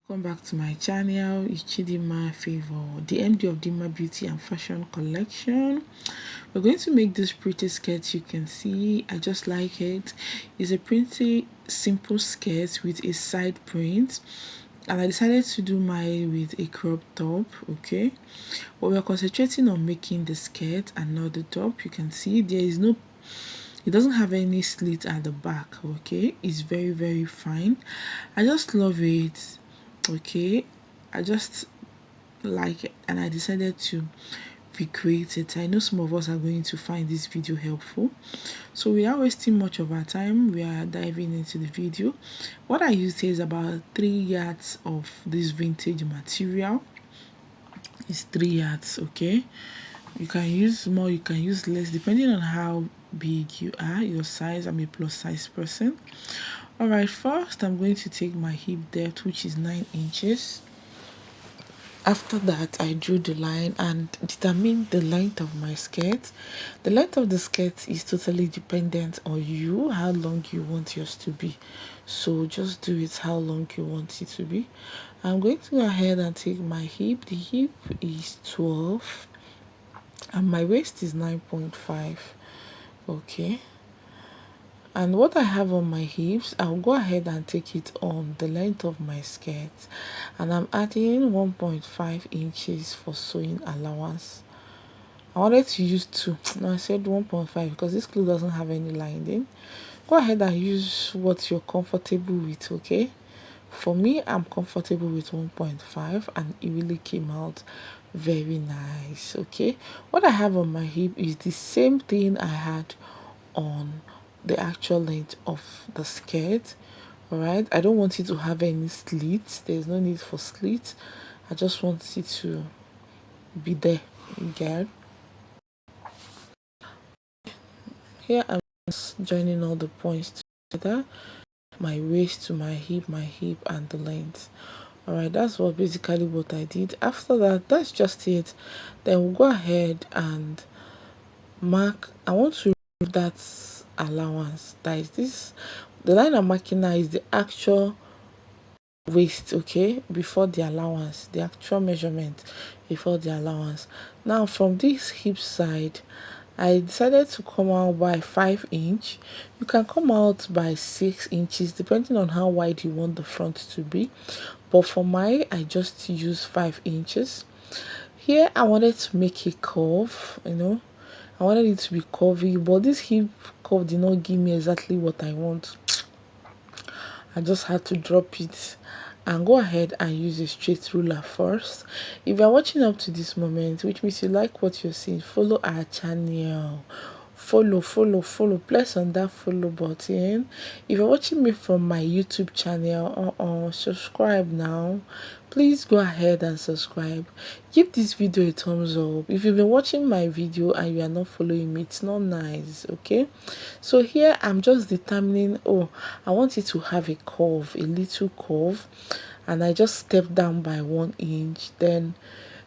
Welcome back to my channel. It's Chidima Favor, the MD of Dima Beauty and Fashion Collection. We're going to make this pretty skirt. You can see I just like it. It's a pretty simple skirt with a side print, and I decided to do mine with a crop top. Okay, but we're concentrating on making the skirt and not the top. You can see there is no, it doesn't have any slit at the back. Okay, it's very fine. I just love it. Okay, I just like it, and I decided to recreate it. I know some of us are going to find this video helpful, so without wasting much of our time, we are diving into the video. What I used here is about 3 yards of this vintage material. It's 3 yards. Okay, you can use more, you can use less, depending on how big you are, your size. I'm a plus size person. All right, first I'm going to take my hip depth, which is 9 inches. After that, I drew the line and determined the length of my skirt. The length of the skirt is totally dependent on you, how long you want yours to be. So just do it how long you want it to be. I'm going to go ahead and take my hip. The hip is 12 and my waist is 9.5. Okay, and what I have on my hips, I'll go ahead and take it on the length of my skirt, and I'm adding 1.5 inches for sewing allowance. I wanted to use 2. No, I said 1.5 because this cloth doesn't have any lining. Go ahead and use what you're comfortable with. Okay, for me, I'm comfortable with 1.5 and it really came out very nice. Okay, what I have on my hip is the same thing I had on the actual length of the skirt. All right, I don't want it to have any slits. There's no need for slits. I just want it to be there. Again, here I'm just joining all the points together, my waist to my hip and the length. All right, that's what basically what I did. After that, that's just it. Then we'll go ahead and mark. I want to remove that allowance. That is this, the line I'm marking now is the actual waist, okay, before the allowance, the actual measurement before the allowance. Now from this hip side, I decided to come out by 5 inch. You can come out by 6 inches depending on how wide you want the front to be, but for mine I just use 5 inches. Here I wanted to make a curve, I wanted it to be curvy, but this hip curve did not give me exactly what I want. I just had to drop it and go ahead and use a straight ruler first. If you're watching up to this moment, which means you like what you're seeing, follow our channel. Follow, press on that follow button. If you're watching me from my YouTube channel, subscribe now. Please go ahead and subscribe. Give this video a thumbs up. If you've been watching my video and you are not following me, it's not nice. Okay, so here I'm just determining, oh, I want it to have a curve, a little curve, and I just step down by 1 inch, then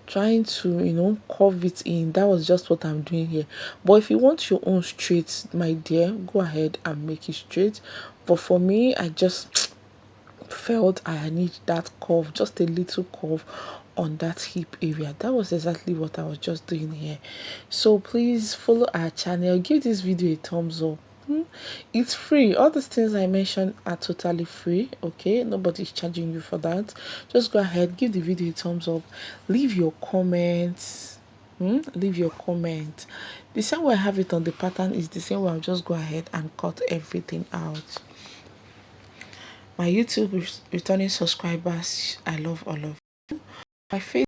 trying to curve it in. That was just what I'm doing here. But if you want your own straight, my dear, go ahead and make it straight. But for me, I just felt I need that curve, just a little curve on that hip area. That was exactly what I was just doing here. So please follow our channel, give this video a thumbs up. It's free. All these things I mentioned are totally free. Okay, nobody's charging you for that. Just go ahead, give the video a thumbs up, leave your comments. Leave your comment. The same way I have it on the pattern is the same way I'll just go ahead and cut everything out. My YouTube returning subscribers, I love all of you. My Facebook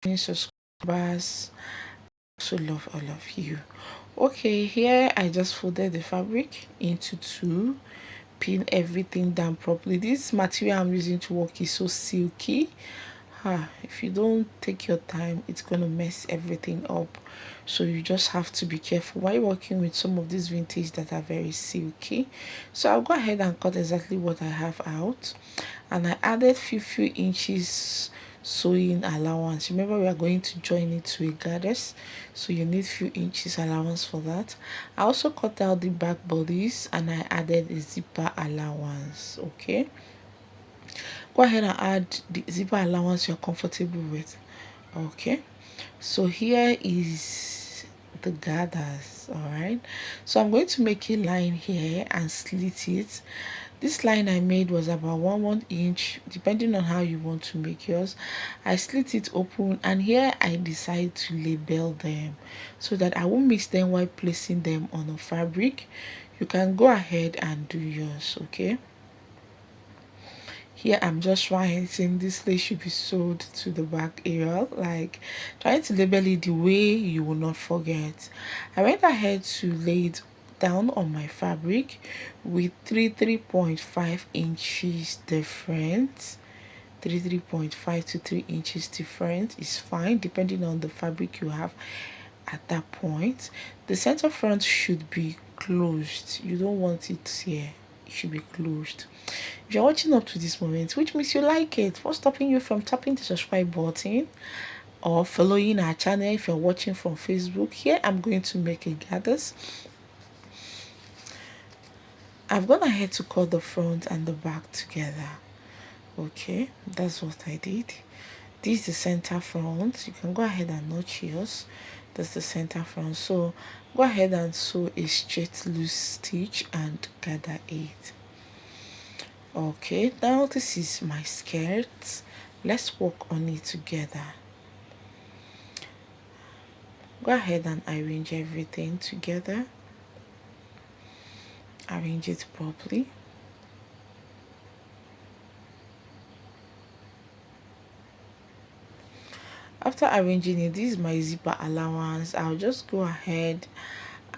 returning subscribers, I also love all of you. Okay, here I just folded the fabric into 2, pin everything down properly. This material I'm using to work is so silky. If you don't take your time, it's gonna mess everything up. So you just have to be careful while working with some of these vintage that are very silky. So I'll go ahead and cut exactly what I have out, and I added few inches sewing allowance. Remember, we are going to join it to a goddess, so you need few inches allowance for that. I also cut out the back bodies and I added a zipper allowance. Okay, go ahead and add the zipper allowance you're comfortable with. Okay, so here is the gathers. All right, so I'm going to make a line here and slit it. This line I made was about 1 inch, depending on how you want to make yours. I slit it open, and here I decide to label them so that I won't mix them while placing them on a fabric. You can go ahead and do yours. Okay, here I'm just writing this lace should be sewed to the back area, like trying to label it the way you will not forget. I went ahead to lay it down on my fabric with 3.5 inches difference. 3.5 to 3 inches difference is fine depending on the fabric you have at that point. The center front should be closed. You don't want it here, it should be closed. If you're watching up to this moment, which means you like it, what's stopping you from tapping the subscribe button or following our channel if you're watching from Facebook? Here I'm going to make a gathers. I've gone ahead to cut the front and the back together. Okay, that's what I did. This is the center front. You can go ahead and notch yours. That's the center front. So go ahead and sew a straight loose stitch and gather it. Okay, now this is my skirt. Let's work on it together. Go ahead and arrange everything together. Arrange it properly. After arranging it, this is my zipper allowance. I'll just go ahead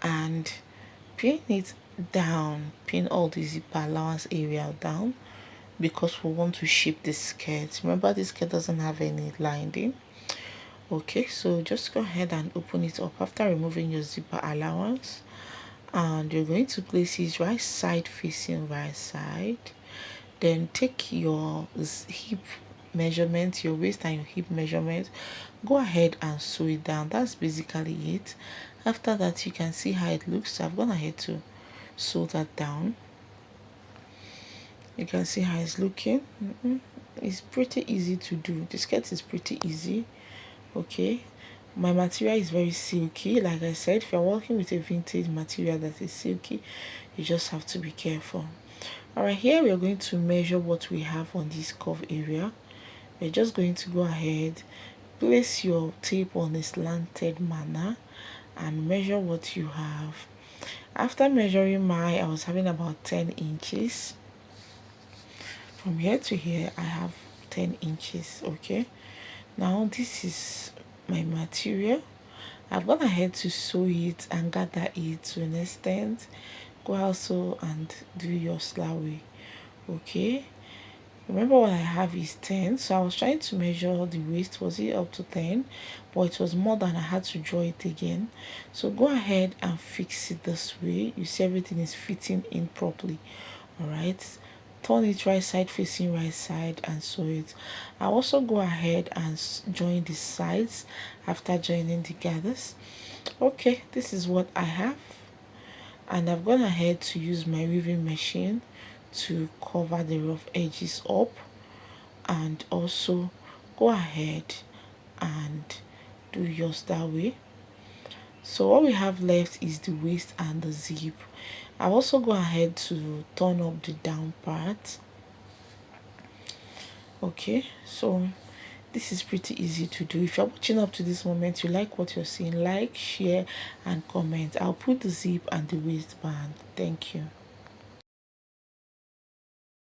and pin it down, pin all the zipper allowance area down, because we want to shape the skirt. Remember, this skirt doesn't have any lining. Okay, so just go ahead and open it up after removing your zipper allowance, and you're going to place it right side facing right side. Then take your hip measurement, your waist and your hip measurement, go ahead and sew it down. That's basically it. After that, you can see how it looks. So I've gone ahead to sew that down. You can see how it's looking. It's pretty easy to do. The skirt is pretty easy. Okay, my material is very silky. Like I said, if you're working with a vintage material that is silky, you just have to be careful. All right, here we are going to measure what we have on this curve area. We're just going to go ahead, place your tape on a slanted manner and measure what you have. After measuring I was having about 10 inches. From here to here, I have 10 inches. Okay, now this is my material. I've gone ahead to sew it and gather it to an extent. Go also and do your slalom. Okay, remember what I have is 10, so I was trying to measure the waist. Was it up to 10? But it was more than I had to draw it again. So go ahead and fix it this way. You see everything is fitting in properly. All right, turn it right side facing right side and sew it. I'll also go ahead and join the sides after joining the gathers. Okay, this is what I have, and I've gone ahead to use my weaving machine to cover the rough edges up, and also go ahead and do yours that way. So what we have left is the waist and the zip. I'll also go ahead to turn up the down part. Okay, so this is pretty easy to do. If you're watching up to this moment, you like what you're seeing, like, share and comment. I'll put the zip and the waistband. Thank you.